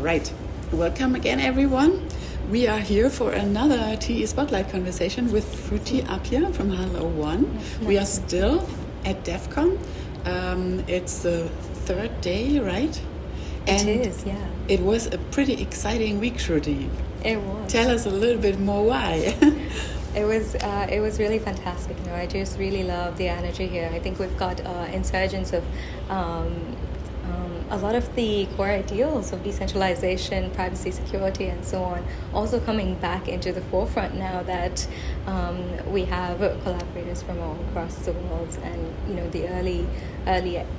right, welcome again everyone. We are here for another TE Spotlight conversation with Shruti Appiah from Huddle01. Yes, we are still at Devcon. It's the third day, right? And it is, yeah. It was a pretty exciting week, Shruti. It was. Tell us a little bit more why. It was really fantastic. You know, I just really love the energy here. I think we've got insurgence of a lot of the core ideals of decentralization, privacy, security, and so on, also coming back into the forefront now that we have collaborators from all across the world, and you know the early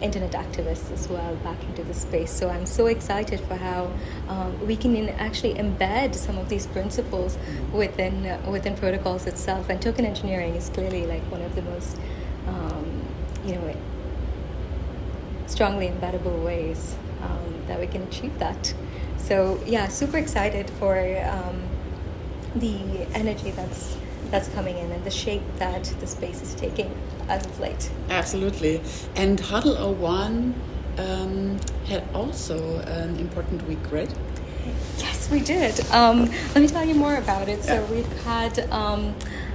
internet activists as well back into the space. So I'm so excited for how we can actually embed some of these principles within protocols itself. And token engineering is clearly like one of the most strongly embeddable ways that we can achieve that. So yeah, super excited for the energy that's coming in and the shape that the space is taking as of late. Absolutely. And Huddle01 had also an important week, right? Yes, we did. Let me tell you more about it. So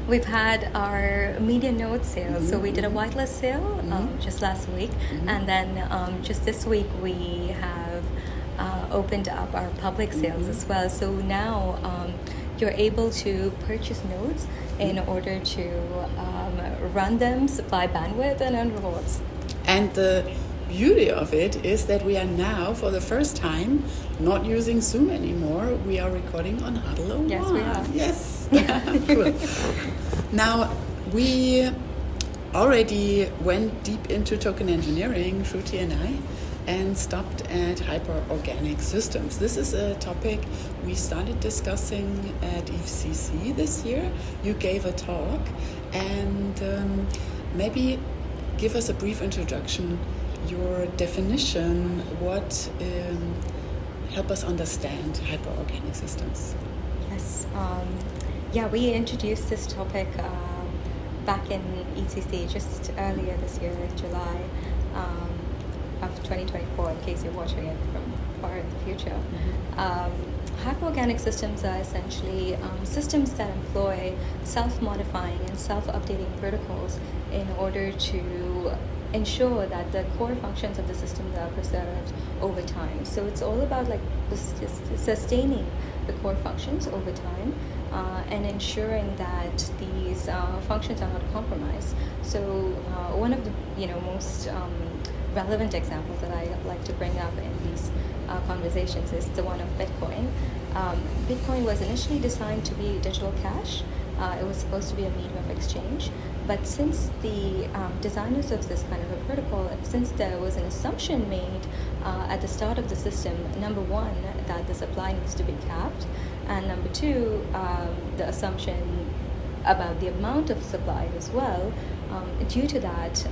we've had our media node sale. Mm-hmm. So we did a whitelist sale just last week, and then just this week we have opened up our public sales as well. So now you're able to purchase nodes in order to run them, supply bandwidth, and earn rewards. And the beauty of it is that we are now, for the first time, not using Zoom anymore. We are recording on Huddle01. Yes, we are. Yes. Cool. Now, we already went deep into token engineering, Shruti and I, and stopped at hyperorganic systems. This is a topic we started discussing at EFCC this year. You gave a talk, and maybe give us a brief introduction, your definition, what help us understand hyperorganic systems. Yes, we introduced this topic back in ECC just earlier this year, in July of 2024, in case you're watching it from far in the future. Hyperorganic systems are essentially systems that employ self-modifying and self-updating protocols in order to ensure that the core functions of the system are preserved over time. So it's all about like sustaining the core functions over time and ensuring that these functions are not compromised. So one of the most relevant examples that I like to bring up in these conversations is the one of Bitcoin. Bitcoin was initially designed to be digital cash. It was supposed to be a medium of exchange, but since the designers of this kind of a protocol, since there was an assumption made at the start of the system, number one, that the supply needs to be capped, and number two, the assumption about the amount of supply as well, due to that,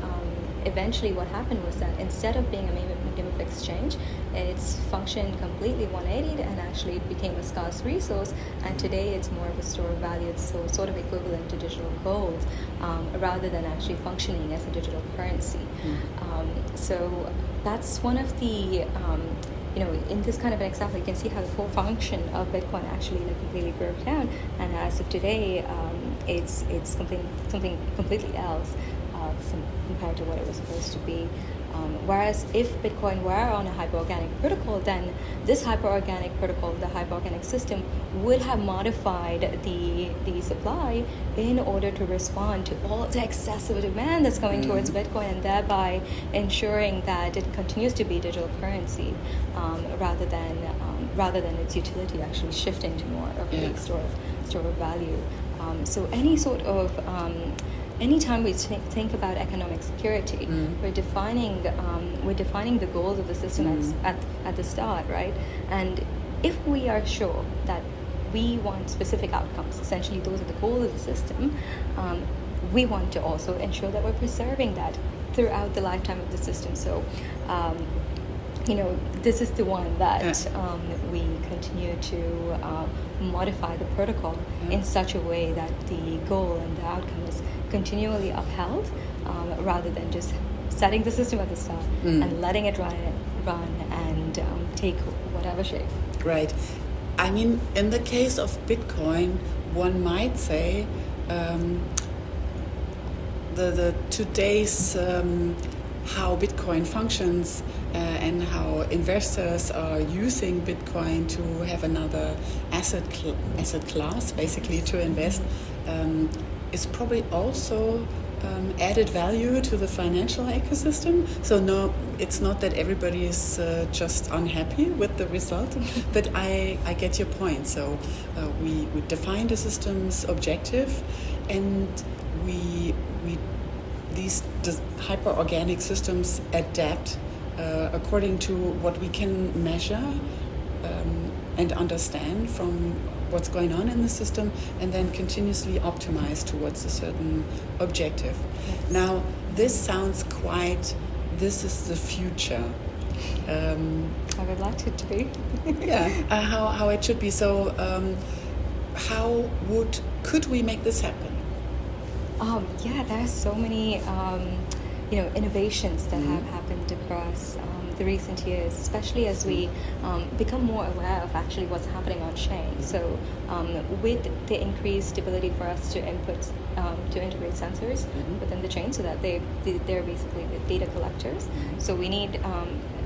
eventually what happened was that instead of being a medium of exchange, it's functioned completely 180'd and actually became a scarce resource, and today it's more of a store of value. It's sort of equivalent to digital gold rather than actually functioning as a digital currency. So that's one of the in this kind of an example, you can see how the core function of Bitcoin actually completely broke down, and as of today it's something completely else compared to what it was supposed to be. Whereas if Bitcoin were on a hyperorganic protocol, then this hyperorganic protocol, the hyperorganic system, would have modified the supply in order to respond to all the excessive demand that's coming towards Bitcoin, and thereby ensuring that it continues to be digital currency rather than its utility actually shifting to more of a store of value. So any sort of anytime we think about economic security, we're defining the goals of the system at the start, right? And if we are sure that we want specific outcomes, essentially those are the goals of the system, we want to also ensure that we're preserving that throughout the lifetime of the system. So this is the one that we continue to modify the protocol in such a way that the goal and the outcome is continually upheld, rather than just setting the system at the start and letting it run and take whatever shape. Right. I mean, in the case of Bitcoin, one might say the today's how Bitcoin functions and how investors are using Bitcoin to have another asset class, basically, to invest, is probably also added value to the financial ecosystem. So no, it's not that everybody is just unhappy with the result, but I get your point. So we define the system's objective, and these hyperorganic systems adapt according to what we can measure and understand from what's going on in the system, and then continuously optimize towards a certain objective. Yes. Now, this sounds this is the future. I would like it to be. Yeah, how it should be. So, could we make this happen? Yeah, there are so many innovations that have happened across the recent years, especially as we become more aware of actually what's happening on chain. So with the increased ability for us to integrate sensors within the chain, so that they're basically the data collectors. So we need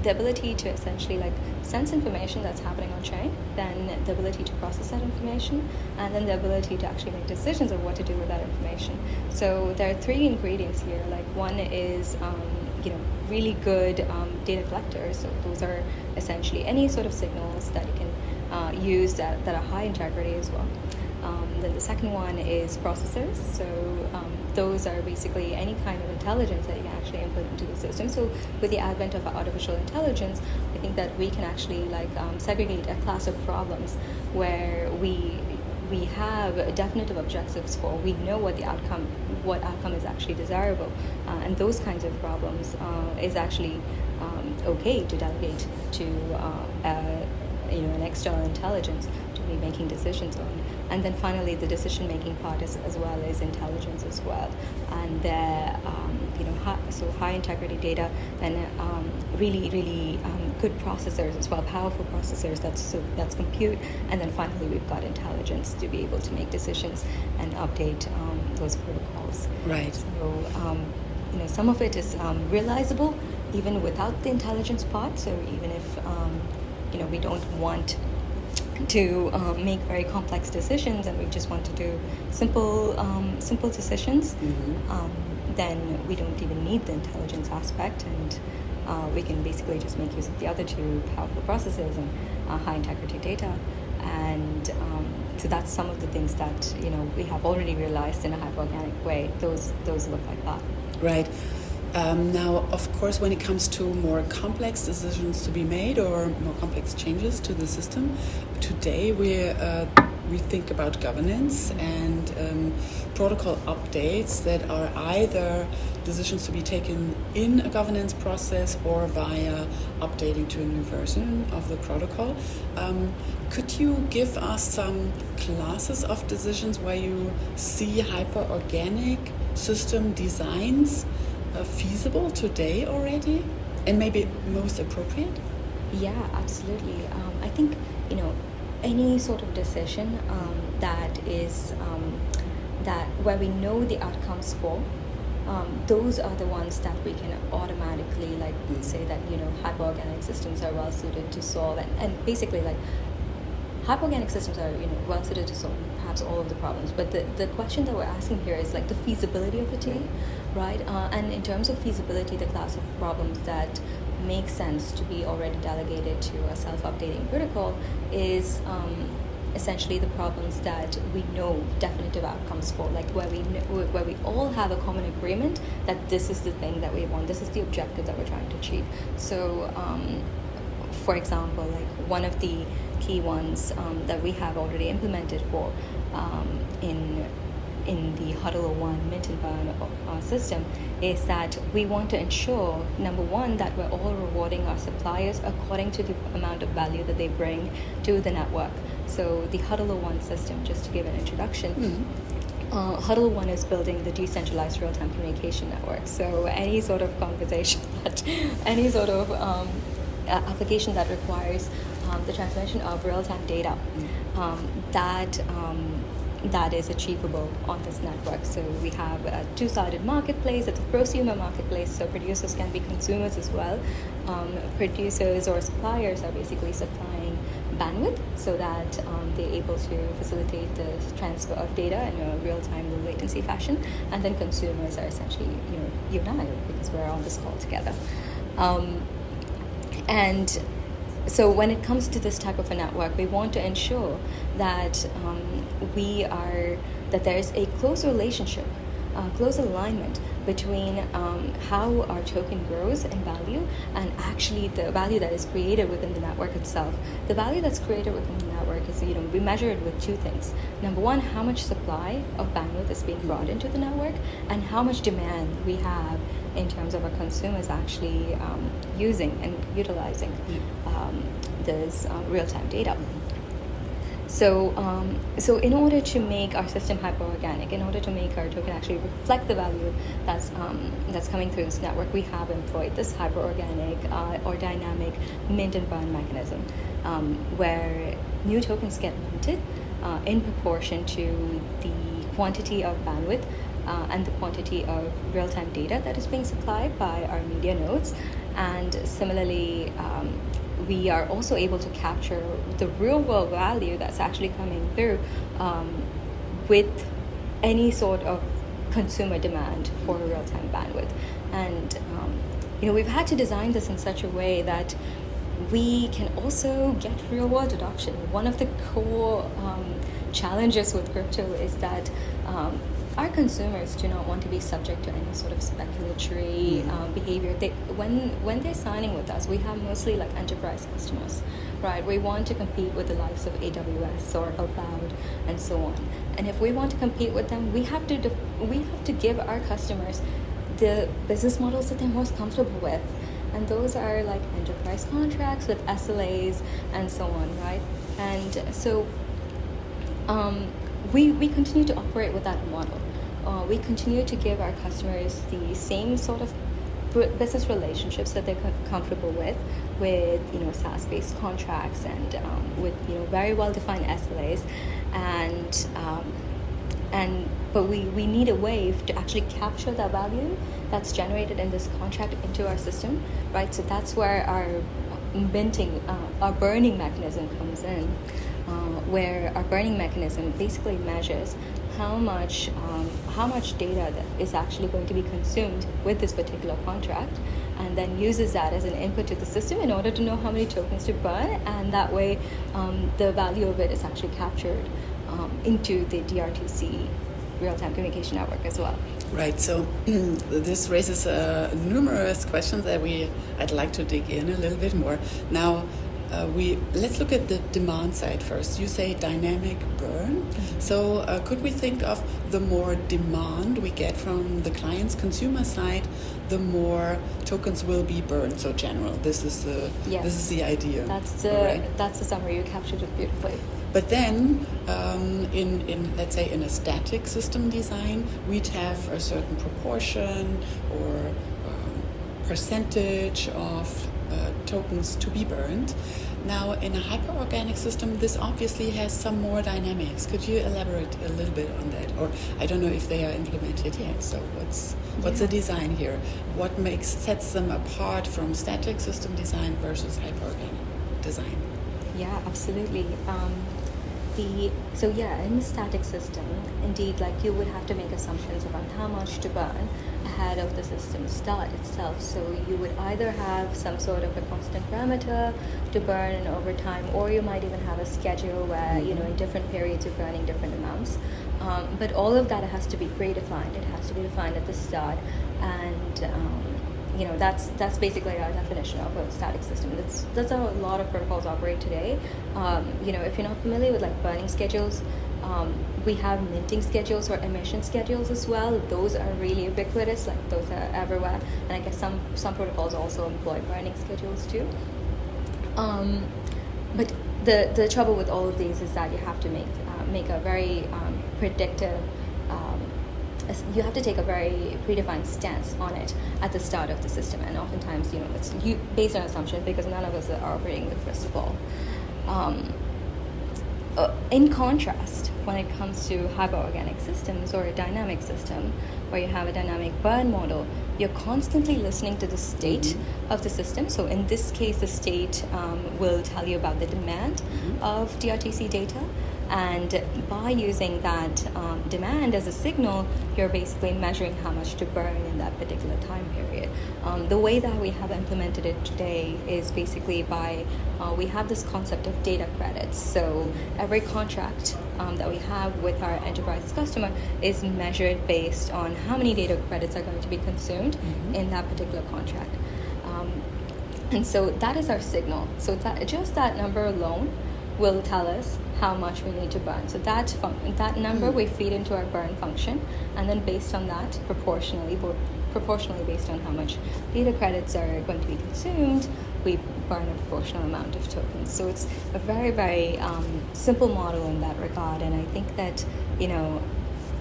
the ability to essentially sense information that's happening on chain, then the ability to process that information, and then the ability to actually make decisions of what to do with that information. So there are three ingredients here. One is really good data collectors. So those are essentially any sort of signals that you can use that are high integrity as well. Then the second one is processors. So those are basically any kind of intelligence that you can actually input into the system. So with the advent of artificial intelligence, I think that we can actually segregate a class of problems where we have definitive objectives for. We know what outcome is actually desirable, and those kinds of problems is actually okay to delegate to an external intelligence to be making decisions on. And then finally, the decision-making part as well is intelligence as well. And high integrity data and really good processors as well, powerful processors. That's compute. And then finally, we've got intelligence to be able to make decisions and update those protocols. Right. So some of it is realizable even without the intelligence part. So even if we don't want to make very complex decisions and we just want to do simple decisions, then we don't even need the intelligence aspect, and we can basically just make use of the other two powerful processes and high integrity data. And so that's some of the things that we have already realized in a hyperorganic way. Those look like that. Right. Now, of course, when it comes to more complex decisions to be made or more complex changes to the system, today we think about governance and protocol updates that are either decisions to be taken in a governance process or via updating to a new version of the protocol. Could you give us some classes of decisions where you see hyperorganic system designs feasible today already, and maybe most appropriate? Yeah, absolutely. I think any sort of decision that is that where we know the outcomes for, those are the ones that we can automatically say that hyperorganic systems are well suited to solve, and basically hyperorganic systems are well suited to solve perhaps all of the problems. But the question that we're asking here is the feasibility of it, right? And in terms of feasibility, the class of problems that make sense to be already delegated to a self-updating protocol is essentially the problems that we know definitive outcomes for, where we all have a common agreement that this is the thing that we want, this is the objective that we're trying to achieve. So for example, one of the key ones that we have already implemented for in the Huddle01 mint and burn system is that we want to ensure, number one, that we're all rewarding our suppliers according to the amount of value that they bring to the network. So the Huddle01 system, just to give an introduction, Huddle01 is building the decentralized real-time communication network. So any sort of conversation any sort of application that requires the transmission of real-time data that is achievable on this network. So we have a two-sided marketplace. It's a prosumer marketplace, so producers can be consumers as well. Producers or suppliers are basically supplying bandwidth so that they're able to facilitate the transfer of data in a real-time, low latency fashion. And then consumers are essentially, you and I, because we're on this call together. And so when it comes to this type of a network, we want to ensure that that there is a close relationship, close alignment between how our token grows in value and actually the value that is created within the network itself. The value that's created within the network is, we measure it with two things. Number one, how much supply of bandwidth is being brought into the network, and how much demand we have in terms of our consumers actually using and utilizing this real-time data. So in order to make our system hyperorganic, in order to make our token actually reflect the value that's coming through this network, we have employed this hyperorganic or dynamic mint and burn mechanism, where new tokens get minted in proportion to the quantity of bandwidth and the quantity of real-time data that is being supplied by our media nodes. And similarly, we are also able to capture the real-world value that's actually coming through with any sort of consumer demand for real-time bandwidth. And we've had to design this in such a way that we can also get real-world adoption. One of the core challenges with crypto is that our consumers do not want to be subject to any sort of speculatory behavior. When they're signing with us, we have mostly like enterprise customers, right? We want to compete with the likes of AWS, Oracle Cloud, and so on. And if we want to compete with them, we have to give our customers the business models that they're most comfortable with. And those are like enterprise contracts with SLAs and so on, right? And so we continue to operate with that model. We continue to give our customers the same sort of business relationships that they're comfortable with SaaS-based contracts and with very well-defined SLAs, but we need a way to actually capture that value that's generated in this contract into our system, right? So that's where our burning mechanism comes in, where our burning mechanism basically measures how much data that is actually going to be consumed with this particular contract, and then uses that as an input to the system in order to know how many tokens to burn, and that way the value of it is actually captured into the dRTC real-time communication network as well. Right, so this raises numerous questions that I'd like to dig in a little bit more. Now, let's look at the demand side first. You say dynamic burn. Mm-hmm. So could we think of the more demand we get from the client's consumer side, the more tokens will be burned? So general, this is the idea. That's the summary. You captured it beautifully. But then, in let's say in a static system design, we'd have a certain proportion or percentage of tokens to be burned. Now, in a hyperorganic system, this obviously has some more dynamics. Could you elaborate a little bit on that? Or I don't know if they are implemented yet. So what's the design here? What sets them apart from static system design versus hyperorganic design? Yeah, absolutely. In the static system, indeed, like you would have to make assumptions about how much to burn ahead of the system start itself. So you would either have some sort of a constant parameter to burn over time, or you might even have a schedule where, in different periods you're burning different amounts. But all of that has to be predefined. It has to be defined at the start, and that's basically our definition of a static system. That's how a lot of protocols operate today. If you're not familiar with like burning schedules, we have minting schedules or emission schedules as well. Those are really ubiquitous, like those are everywhere. And I guess some protocols also employ burning schedules too. But the trouble with all of these is that you have to make a very predictive. You have to take a very predefined stance on it at the start of the system, and oftentimes, it's based on assumption because none of us are operating with crystal ball. In contrast, when it comes to hyperorganic systems or a dynamic system, where you have a dynamic burn model, you're constantly listening to the state of the system. So in this case, the state will tell you about the demand of dRTC data. And by using that demand as a signal, you're basically measuring how much to burn in that particular time period. The way that we have implemented it today is basically by, we have this concept of data credits. So every contract that we have with our enterprise customer is measured based on how many data credits are going to be consumed in that particular contract. And so that is our signal. So that, just that number alone will tell us how much we need to burn. So that number we feed into our burn function, and then based on that, proportionally based on how much data credits are going to be consumed, we burn a proportional amount of tokens. So it's a very, very simple model in that regard. And I think that,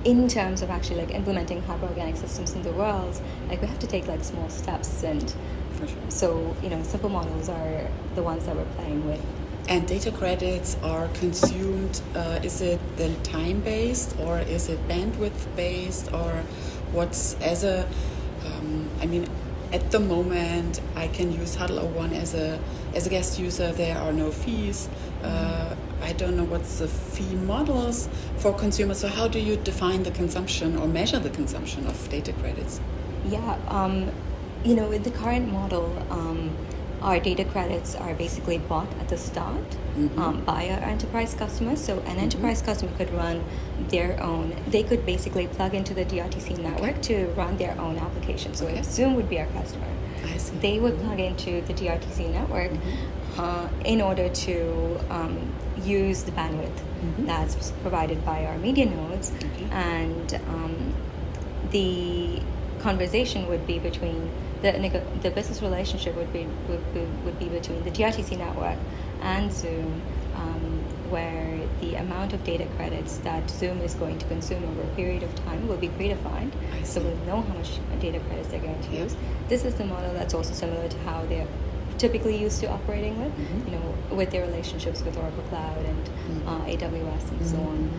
in terms of actually like implementing hyperorganic systems in the world, like we have to take like small steps. And For sure. so, simple models are the ones that we're playing with. And data credits are consumed, is it then time-based or is it bandwidth-based, or what's as a, at the moment I can use Huddle01 as a guest user, there are no fees. I don't know what's the fee models for consumers, so how do you define the consumption or measure the consumption of data credits? Yeah, with the current model, our data credits are basically bought at the start by our enterprise customers. So an enterprise customer could run their own, they could basically plug into the dRTC network to run their own application. So if Zoom would be our customer, I see. they would plug into the dRTC network in order to use the bandwidth that's provided by our media nodes. And the conversation would be between the business relationship would be between the dRTC network and Zoom, where the amount of data credits that Zoom is going to consume over a period of time will be predefined. So we'll know how much data credits they're going to use. This is the model that's also similar to how they're typically used to operating with, with their relationships with Oracle Cloud and AWS and so on.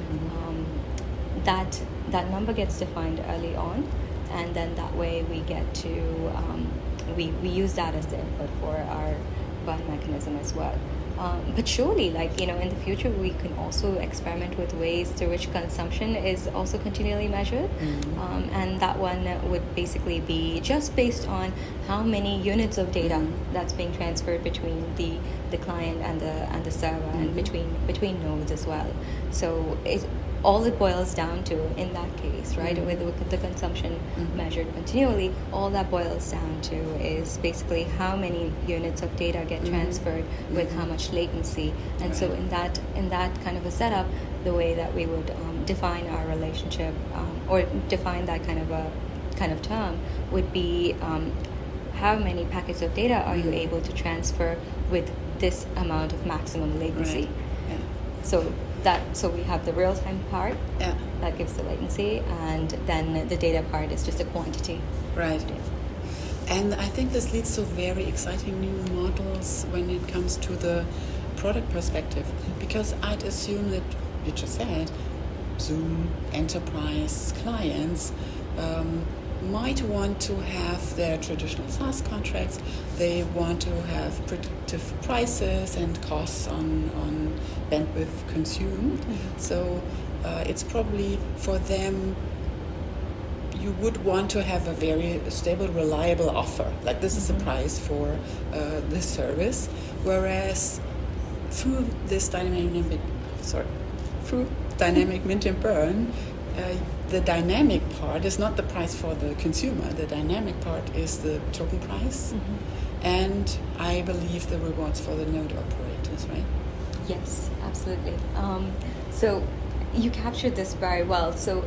That number gets defined early on. And then that way we get to, we use that as the input for our burn mechanism as well. But surely, in the future, we can also experiment with ways through which consumption is also continually measured. And that one would basically be just based on how many units of data that's being transferred between the client and the server and between nodes as well. So all it boils down to in that case, right, with the consumption measured continually, all that boils down to is basically how many units of data get transferred with how much latency. And so in that kind of a setup, the way that we would define our relationship or define that kind of term would be how many packets of data are you able to transfer with this amount of maximum latency. So we have the real-time part that gives the latency, and then the data part is just a quantity. Right. And I think this leads to very exciting new models when it comes to the product perspective, because I'd assume that you just said Zoom enterprise clients might want to have their traditional SaaS contracts. They want to have predictive prices and costs on bandwidth consumed. So it's probably for them, you would want to have a very stable, reliable offer. Like this is a price for this service, whereas through dynamic mint and burn, the dynamic part is not the price for the consumer. The dynamic part is the token price, and I believe the rewards for the node operators, right? Yes, absolutely. So you captured this very well. So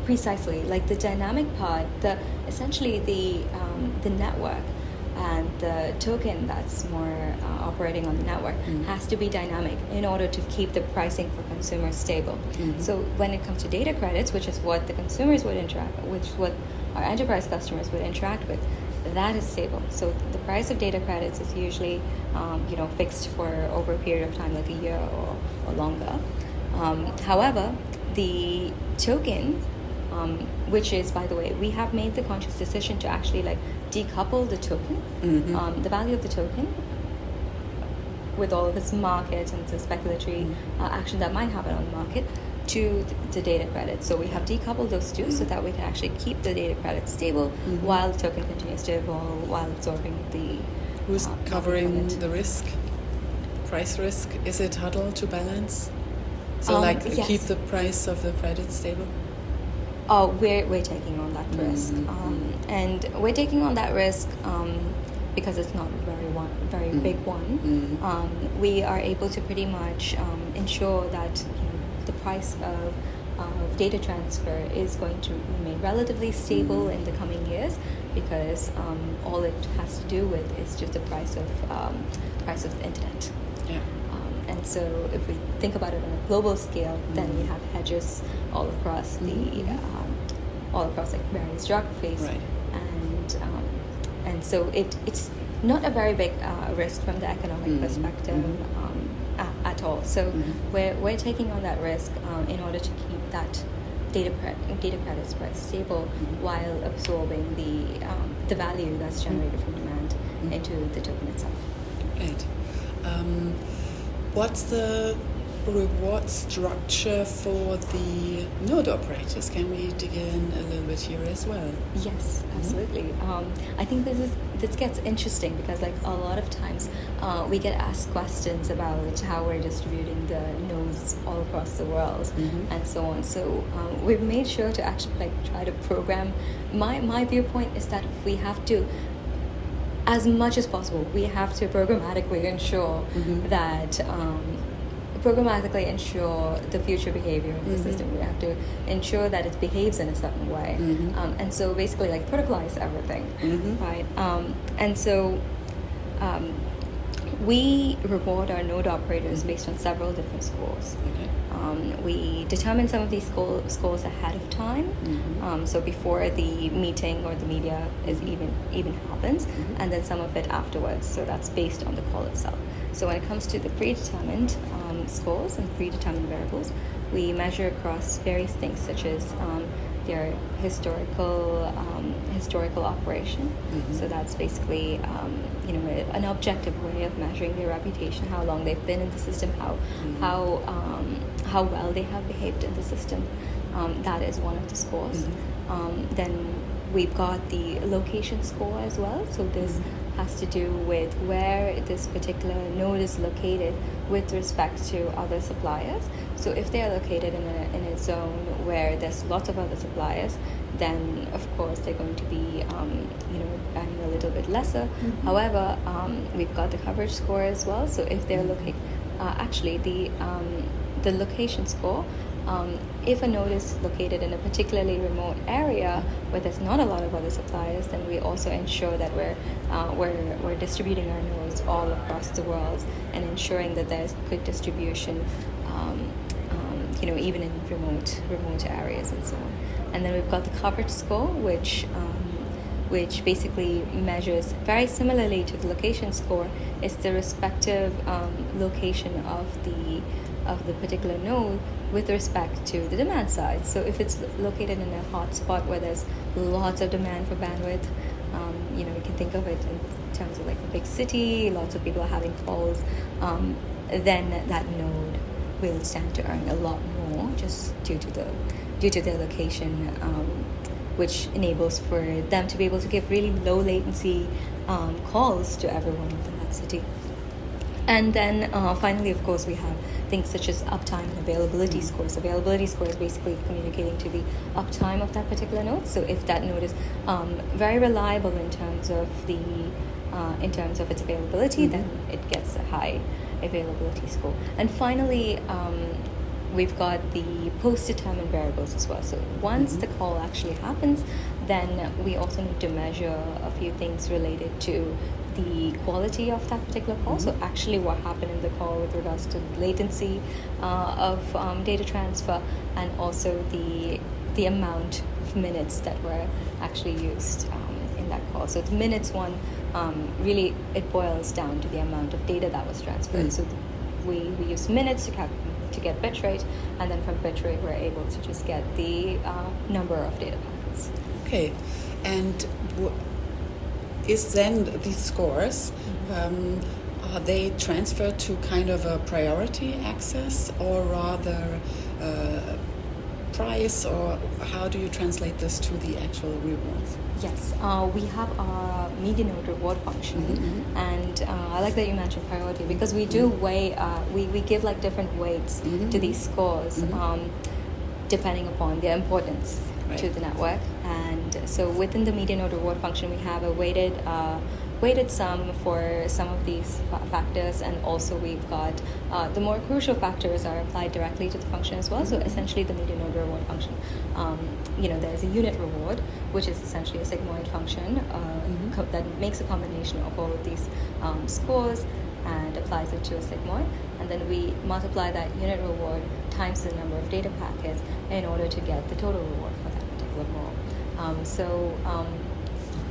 precisely, like the dynamic part, essentially the network and the token that's more operating on the network has to be dynamic in order to keep the pricing for consumers stable. So when it comes to data credits, which is what the consumers would interact, which what our enterprise customers would interact with, that is stable. So the price of data credits is usually fixed for over a period of time, like a year or longer. However, the token, which is, by the way, we have made the conscious decision to actually decouple the token, the value of the token, with all of its market and the speculatory action that might happen on the market, to the data credit. So we have decoupled those two so that we can actually keep the data credit stable while the token continues to evolve, while absorbing the... Who's covering the risk? Price risk? Is it Huddle to balance? So yes. Keep the price of the credit stable? We're taking on that risk. And we're taking on that risk because it's not a very big one. We are able to pretty much ensure that the price of data transfer is going to remain relatively stable in the coming years, because all it has to do with is just the price of the internet. Yeah. And so if we think about it on a global scale, then we have hedges all across various geographies, right. And so it's not a very big risk from the economic perspective at all. So we're taking on that risk in order to keep that data credits price stable while absorbing the value that's generated from demand into the token itself. Right. What's the reward structure for the node operators? Can we dig in a little bit here as well? Yes, absolutely. I think this gets interesting because a lot of times we get asked questions about how we're distributing the nodes all across the world and so on. So we've made sure to actually try to program. My viewpoint is that we have to, as much as possible, we have to programmatically ensure that the future behavior of the system. We have to ensure that it behaves in a certain way. And so basically protocolize everything, right? And so we reward our node operators based on several different scores. Okay. We determine some of these scores ahead of time, so before the meeting or the media is even happens, and then some of it afterwards. So that's based on the call itself. So when it comes to the predetermined scores and predetermined variables, we measure across various things such as their historical operation. So that's basically an objective way of measuring their reputation, how long they've been in the system, how well they have behaved in the system. That is one of the scores. Then we've got the location score as well. So this has to do with where this particular node is located with respect to other suppliers. So if they are located in a zone where there's lots of other suppliers, then of course they're going to be earning a little bit lesser. However, we've got the coverage score as well. So if they're the location score, if a node is located in a particularly remote area where there's not a lot of other suppliers, then we also ensure that we're distributing our nodes all across the world and ensuring that there's good distribution, even in remote areas and so on. And then we've got the coverage score, which basically measures very similarly to the location score. It's the respective location of the particular node with respect to the demand side. So if it's located in a hot spot where there's lots of demand for bandwidth, we can think of it in terms of a big city, lots of people are having calls, then that node will stand to earn a lot more just due to their location, which enables for them to be able to give really low latency calls to everyone within that city. And then finally, of course, we have things such as uptime and availability scores. Availability score is basically communicating to the uptime of that particular node. So if that node is very reliable in terms of its availability, then it gets a high availability score. And finally, we've got the post-determined variables as well. So once the call actually happens, then we also need to measure a few things related to the quality of that particular call. So actually what happened in the call with regards to latency of data transfer, and also the amount of minutes that were actually used in that call. So the minutes one, really it boils down to the amount of data that was transferred. So we use minutes to get bit rate, and then from bit rate we're able to just get the number of data packets. Okay, and is then these scores, are they transferred to kind of a priority access, or rather price, or how do you translate this to the actual rewards? Yes, we have our media node reward function, and I like that you mentioned priority, because we do weigh, we give like different weights to these scores depending upon their importance to the network. And so within the media node reward function, we have a weighted sum for some of these factors, and also we've got the more crucial factors are applied directly to the function as well. So essentially the media node reward function, there's a unit reward, which is essentially a sigmoid function that makes a combination of all of these scores and applies it to a sigmoid, and then we multiply that unit reward times the number of data packets in order to get the total reward for that particular role.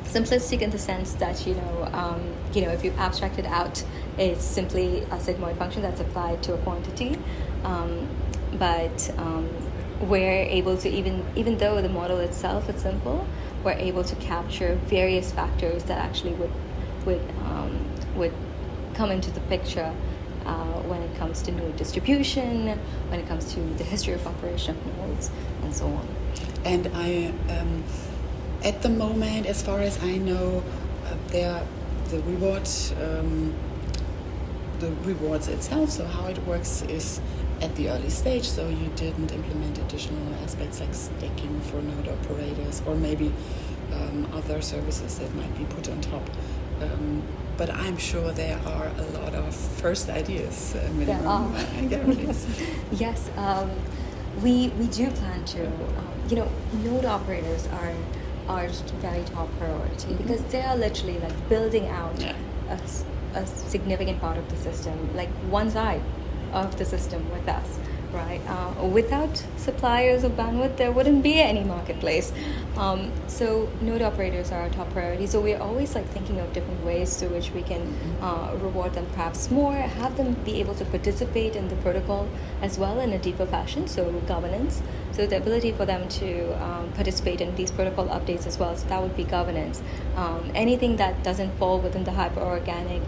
Simplistic in the sense that if you abstract it out, it's simply a sigmoid function that's applied to a quantity, but we're able to, even though the model itself is simple, we're able to capture various factors that actually would come into the picture when it comes to node distribution, when it comes to the history of operation of nodes, and so on. And at the moment, as far as I know, the rewards itself, so how it works is at the early stage, so you didn't implement additional aspects like staking for node operators, or maybe other services that might be put on top. But I'm sure there are a lot of first ideas. There are. Yes. We do plan to. Node operators are very top priority, because they are literally like building out a significant part of the system, like one side of the system with us, right? Without suppliers of bandwidth, there wouldn't be any marketplace. So node operators are our top priority. So we're always like thinking of different ways through which we can reward them perhaps more, have them be able to participate in the protocol as well in a deeper fashion, so governance. So the ability for them to participate in these protocol updates as well, so that would be governance. Anything that doesn't fall within the hyperorganic,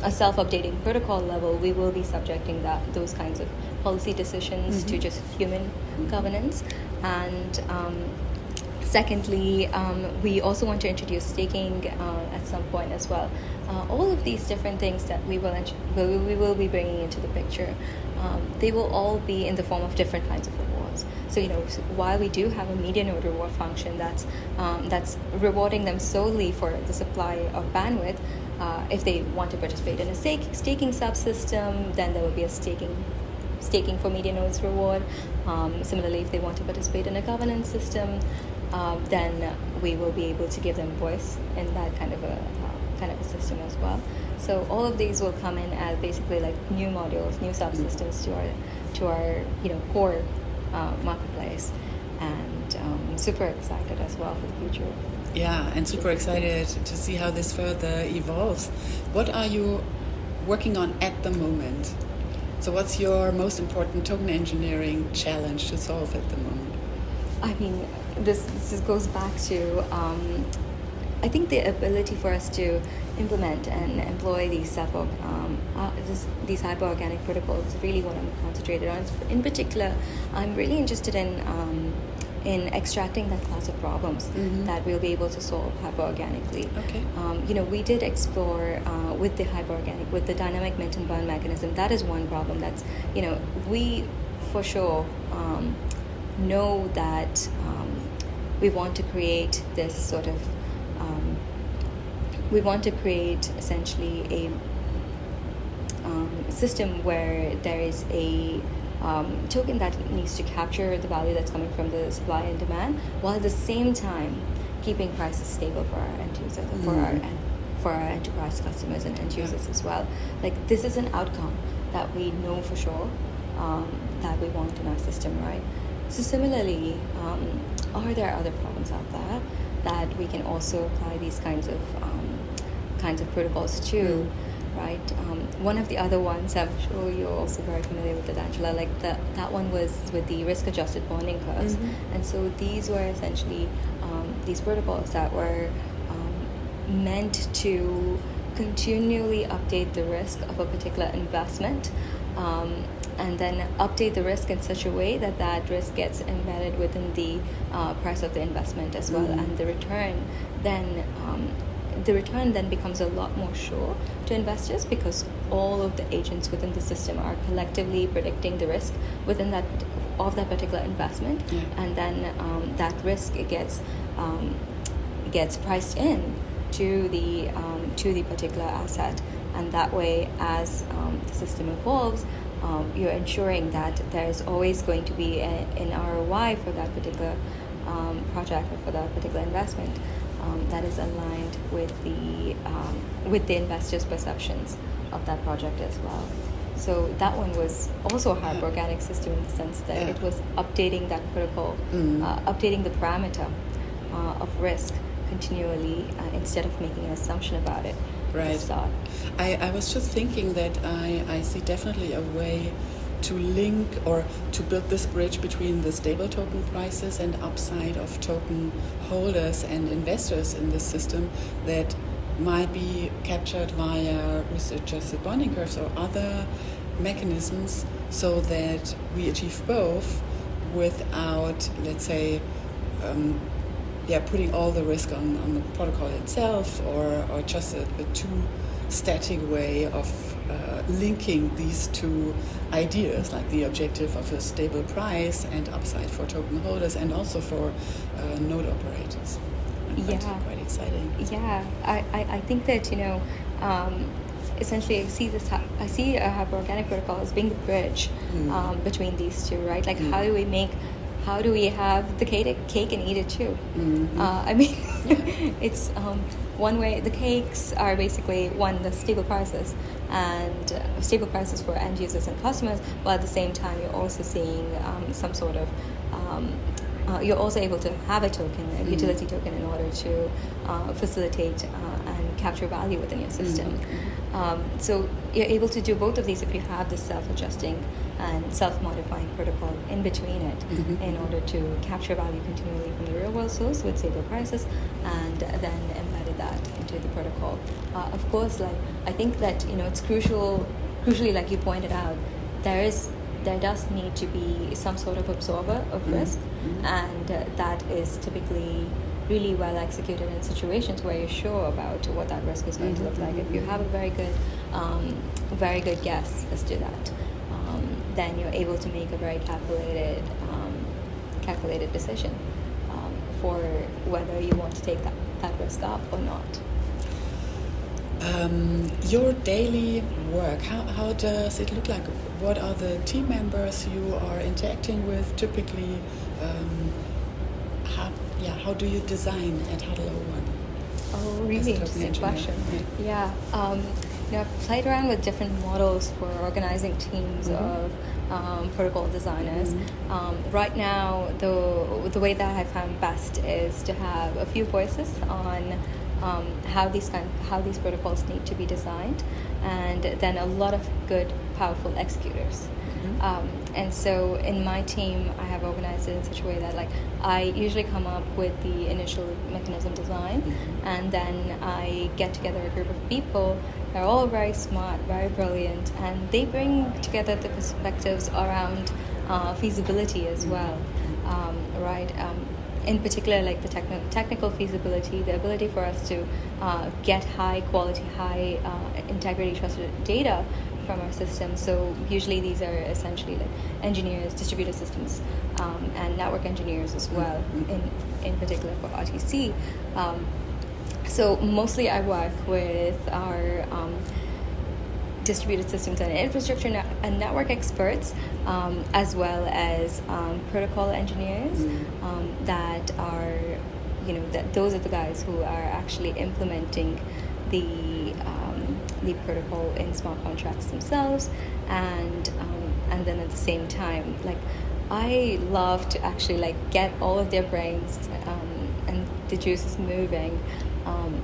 a self-updating protocol level, we will be subjecting those kinds of policy decisions to just human governance. And secondly, we also want to introduce staking at some point as well. All of these different things that we will be bringing into the picture, they will all be in the form of different kinds of rewards. So while we do have a media node reward function that's rewarding them solely for the supply of bandwidth, if they want to participate in a staking subsystem, then there will be a staking for media nodes reward. Similarly, if they want to participate in a governance system, then we will be able to give them voice in that kind of a system as well. So all of these will come in as basically like new modules, new subsystems to our core marketplace, and super excited as well for the future. Yeah, and super excited to see how this further evolves. What are you working on at the moment? So what's your most important token engineering challenge to solve at the moment? I mean, this goes back to I think the ability for us to implement and employ these these hyperorganic protocols is really what I'm concentrated on. In particular, I'm really interested in extracting that class of problems that we'll be able to solve hyperorganically. Okay. We did explore with the hyperorganic, with the dynamic mint and burn mechanism. That is one problem that's, we for sure know that we want to create this sort of, we want to create essentially a system where there is a token that needs to capture the value that's coming from the supply and demand, while at the same time keeping prices stable for our end users, for our enterprise customers and end users as well. Like, this is an outcome that we know for sure that we want in our system, right? So similarly, are there other problems out there? that we can also apply these kinds of protocols to. Right. One of the other ones, I'm sure you're also very familiar with it, Angela. Like that one was with the risk-adjusted bonding curves, and so these were essentially these protocols that were meant to continually update the risk of a particular investment, and then update the risk in such a way that that risk gets embedded within the price of the investment as well, and the return then becomes a lot more sure to investors, because all of the agents within the system are collectively predicting the risk within that particular investment, and then that risk gets priced in to the particular asset, and that way, as the system evolves, you're ensuring that there's always going to be an ROI for that particular project or for that particular investment that is aligned with the investors' perceptions of that project as well. So that one was also a hyperorganic system in the sense that it was updating that protocol, updating the parameter of risk continually instead of making an assumption about it. Right. I was just thinking that I see definitely a way to link or to build this bridge between the stable token prices and upside of token holders and investors in this system that might be captured via risk-adjusted bonding curves or other mechanisms, so that we achieve both without, let's say, putting all the risk on the protocol itself, or just a too static way of linking these two ideas, like the objective of a stable price and upside for token holders and also for node operators. I find it quite exciting. Yeah, I think that, essentially I see a hyperorganic protocol as being the bridge between these two, right? Like how do we have the cake and eat it too? It's one way. The cakes are basically the stable prices for end users and customers, while at the same time you're also seeing some sort of you're also able to have a token, a utility token, in order to facilitate and capture value within your system. So you're able to do both of these if you have this self-adjusting and self-modifying protocol in between it, in order to capture value continually from the real-world source with stable prices, and then embedded that into the protocol. Of course, I think that it's crucially, like you pointed out, there does need to be some sort of absorber of risk, and that is typically really well executed in situations where you're sure about what that risk is going to look like. If you have a very good guess as to that, then you're able to make a very calculated decision for whether you want to take that risk up or not. Your daily work, how does it look like? What are the team members you are interacting with typically? How do you design at Huddle01? Oh, really interesting question. Yeah. I've played around with different models for organizing teams of protocol designers. Right now, the way that I found best is to have a few voices on how these protocols need to be designed, and then a lot of good, powerful executors. And so in my team, I have organized it in such a way that I usually come up with the initial mechanism design, and then I get together a group of people. They're all very smart, very brilliant, and they bring together the perspectives around feasibility as well, right? In particular, like the technical feasibility, the ability for us to get high quality, high integrity trusted data from our system. So usually these are essentially like engineers, distributed systems, and network engineers as well, in particular for RTC. So mostly I work with our distributed systems and infrastructure and network experts, as well as protocol engineers that are, that those are the guys who are actually implementing the protocol in smart contracts themselves, and then at the same time, I love to actually get all of their brains and the juice is moving,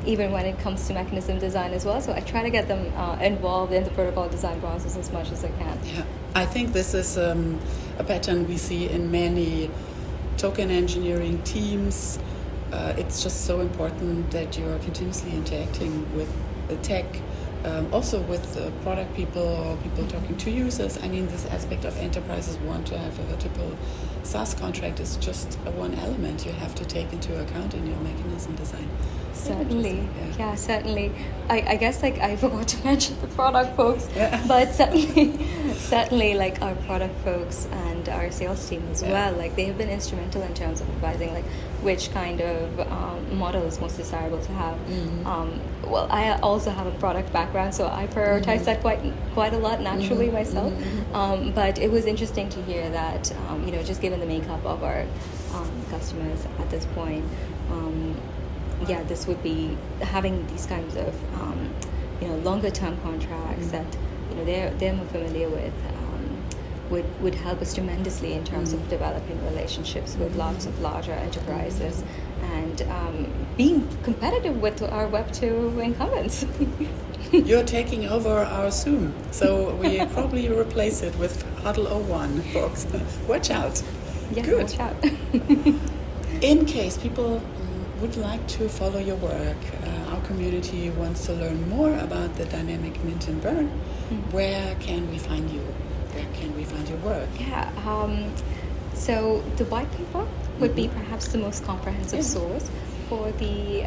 even when it comes to mechanism design as well. So I try to get them involved in the protocol design process as much as I can. Yeah, I think this is a pattern we see in many token engineering teams. It's just so important that you're continuously interacting with the tech, also with product people or people talking to users. I mean, this aspect of enterprises want to have a vertical SaaS contract is just one element you have to take into account in your mechanism design. Certainly, yeah, certainly. I guess like I forgot to mention the product folks, but certainly like our product folks and our sales team as well. Like they have been instrumental in terms of advising like which kind of model is most desirable to have. Well, I also have a product background, so I prioritize that quite a lot naturally myself. But it was interesting to hear that just given the makeup of our customers at this point. This would be having these kinds of longer term contracts that they're more familiar with would help us tremendously in terms of developing relationships with lots of larger enterprises and being competitive with our Web 2 incumbents. You're taking over our Zoom, so we probably replace it with Huddle01, folks. Watch out. Yeah, good. Watch out. In case people would like to follow your work, our community wants to learn more about the dynamic mint and burn, where can we find you? Where can we find your work? Yeah, so the white paper would be perhaps the most comprehensive source for the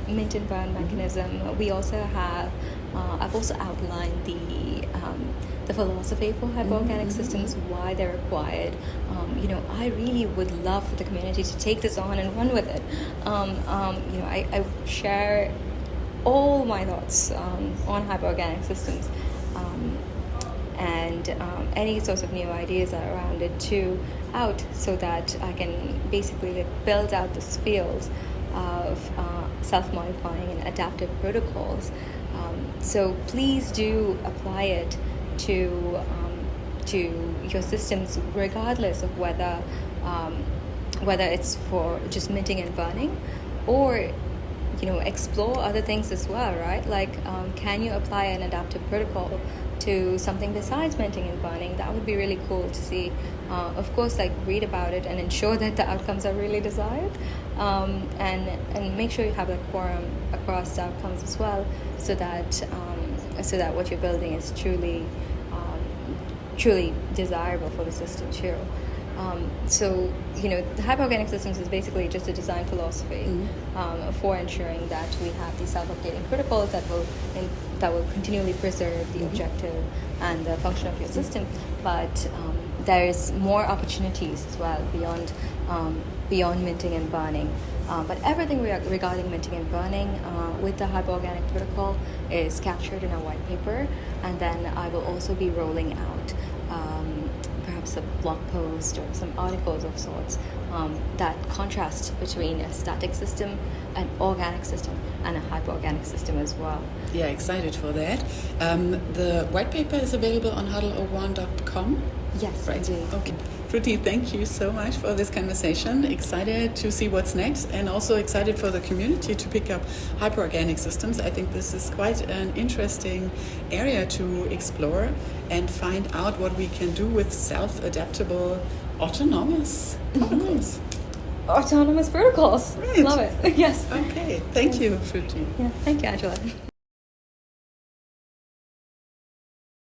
mint and burn mechanism. We also have, I've also outlined the philosophy for hyperorganic systems, why they're required. I really would love for the community to take this on and run with it. I share all my thoughts on hyperorganic systems and any sorts of new ideas around it out so that I can basically build out this field of self-modifying and adaptive protocols. So please do apply it to your systems, regardless of whether it's for just minting and burning, or explore other things as well, right? Like, can you apply an adaptive protocol to something besides minting and burning? That would be really cool to see. Of course, like read about it and ensure that the outcomes are really desired, and make sure you have a quorum across the outcomes as well, so that what you're building is truly desirable for the system too. So the hyperorganic systems is basically just a design philosophy for ensuring that we have these self-updating protocols that will continually preserve the objective and the function of your system. But there is more opportunities as well beyond minting and burning. But everything regarding minting and burning with the hyperorganic protocol is captured in our white paper, and then I will also be rolling out perhaps a blog post or some articles of sorts that contrast between a static system, an organic system, and a hyperorganic system as well. Yeah, excited for that. The white paper is available on Huddle01.com. Yes, right. indeed. Okay. Shruti, thank you so much for this conversation. Excited to see what's next, and also excited for the community to pick up hyperorganic systems. I think this is quite an interesting area to explore and find out what we can do with self-adaptable autonomous protocols. Autonomous protocols. Right. Love it. Yes. Okay. Thank you, Shruti. Yeah. Thank you, Angela.